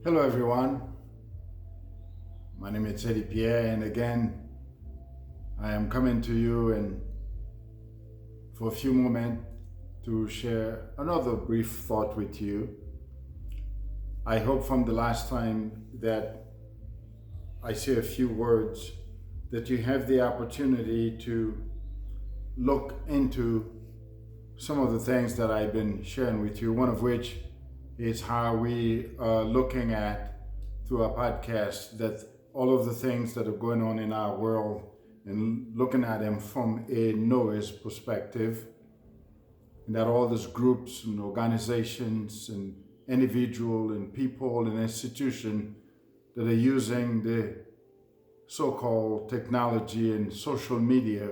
Hello, everyone. My name is Eddie Pierre, and again, I am coming to you and for a few moments to share another brief thought with you. I hope from the last time that I say a few words that you have the opportunity to look into some of the things that I've been sharing with you, one of which is how we are looking at through our podcast that all of the things that are going on in our world and looking at them from a noise perspective, and that all these groups and organizations and individual and people and institutions that are using the so-called technology and social media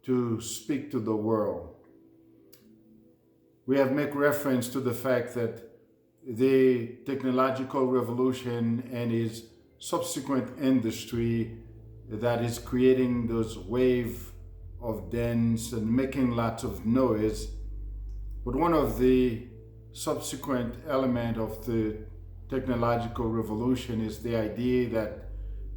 to speak to the world. We have made reference to the fact that the technological revolution and its subsequent industry that is creating those wave of dance and making lots of noise. But one of the subsequent element of the technological revolution is the idea that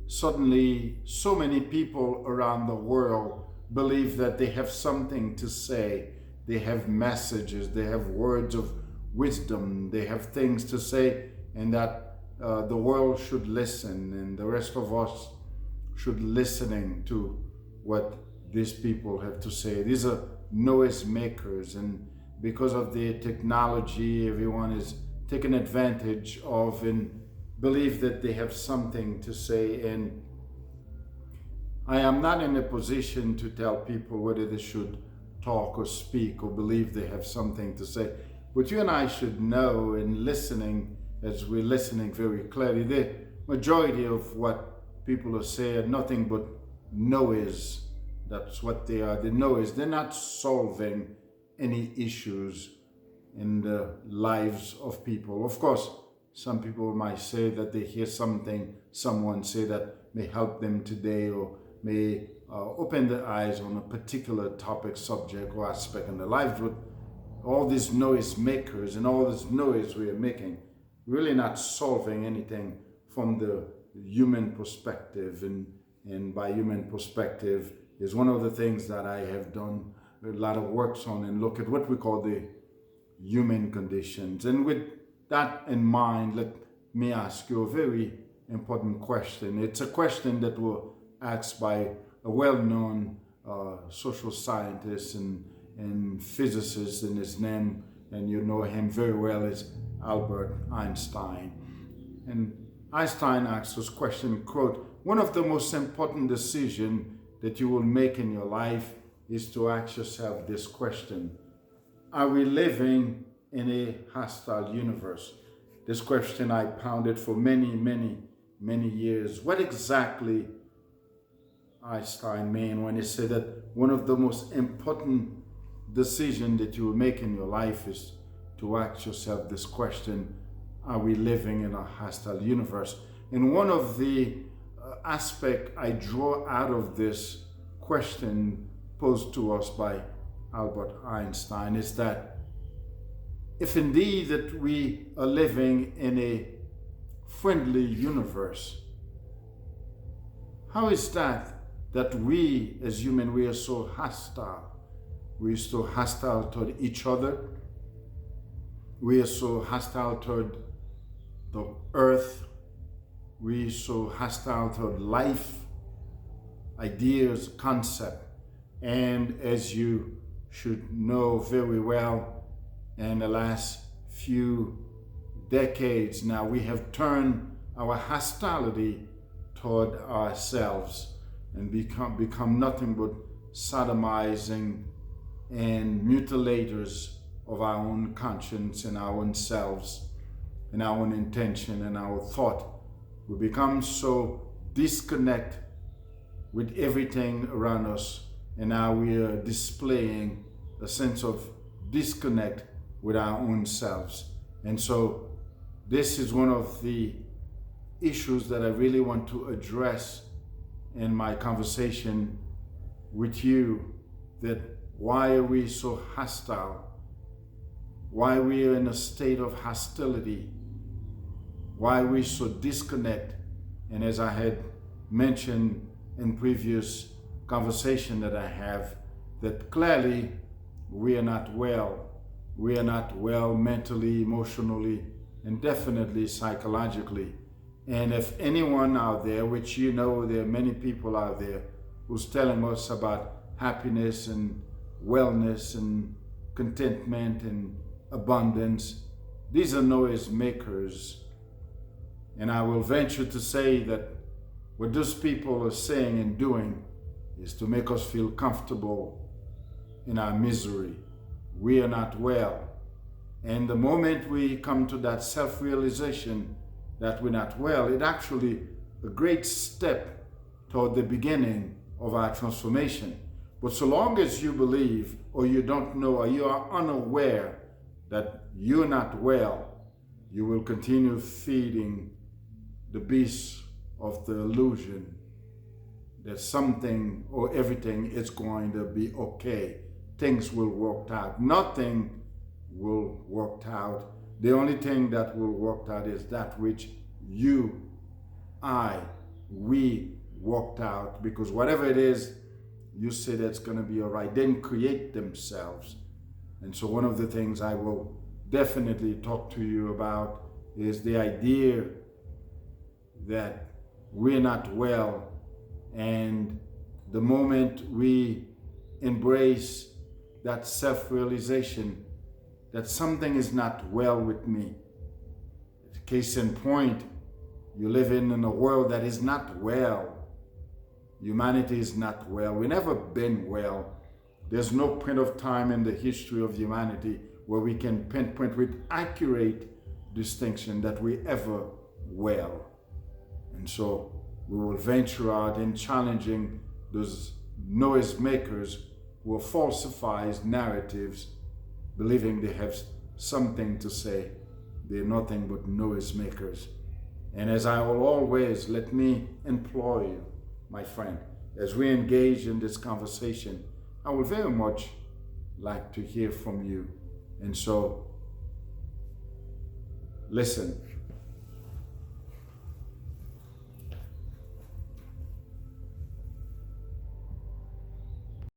suddenly so many people around the world believe that they have something to say. They have messages, they have words of wisdom, they have things to say, and that the world should listen, and the rest of us should listening to what these people have to say. These are noise makers, and because of the technology, everyone is taking advantage of and believe that they have something to say. And I am not in a position to tell people whether they should talk or speak or believe they have something to say. But you and I should know in listening, as we're listening very clearly, the majority of what people are saying are nothing but noise. That's what they are. The noise. They're not solving any issues in the lives of people. Of course, some people might say that they hear something someone say that may help them today or may open their eyes on a particular topic, subject, or aspect in their life. But all these noise makers and all this noise we are making, really not solving anything from the human perspective. And by human perspective is one of the things that I have done a lot of works on and look at what we call the human conditions. And with that in mind, let me ask you a very important question. It's a question that was asked by a well-known social scientist and physicist, and his name, and you know him very well, is Albert Einstein. And Einstein asked this question, quote, "One of the most important decisions that you will make in your life is to ask yourself this question: are we living in a hostile universe?" This question I pounded for many years. What exactly Einstein mean when he said that one of the most important decisions that you will make in your life is to ask yourself this question: are we living in a hostile universe? And one of the aspects I draw out of this question posed to us by Albert Einstein is that if indeed that we are living in a friendly universe, how is that we as human, we are so hostile? We are so hostile toward each other. We are so hostile toward the earth. We are so hostile toward life, ideas, concept. And as you should know very well, in the last few decades now, we have turned our hostility toward ourselves and become nothing but sodomizing and mutilators of our own conscience and our own selves and our own intention and our thought. We become so disconnected with everything around us, and now we are displaying a sense of disconnect with our own selves. And so this is one of the issues that I really want to address in my conversation with you, that why are we so hostile? Why we are in a state of hostility? why we so disconnect. And as I had mentioned in previous conversation that I have, that clearly we are not well. We are not well mentally, emotionally, and definitely psychologically. And if anyone out there, which you know there are many people out there who's telling us about happiness and wellness and contentment and abundance, these are noise makers. And I will venture to say that what those people are saying and doing is to make us feel comfortable in our misery. We are not well. And the moment we come to that self-realization that we're not well, it's actually a great step toward the beginning of our transformation. But so long as you believe, or you don't know, or you are unaware that you're not well, you will continue feeding the beast of the illusion that something or everything is going to be okay. Things will work out. Nothing will work out. The only thing that will work out is that which you, we worked out, because whatever it is, you say that's going to be all right. Then create themselves. And so one of the things I will definitely talk to you about is the idea that we're not well, and the moment we embrace that self-realization that something is not well with me. Case in point, you live in a world that is not well. Humanity is not well. We've never been well. There's no point of time in the history of humanity where we can pinpoint with accurate distinction that we ever well. And so we will venture out in challenging those noise makers who falsifies narratives, believing they have something to say. They're nothing but noise makers. And as I will always, let me implore you, my friend, as we engage in this conversation, I would very much like to hear from you. And so, listen.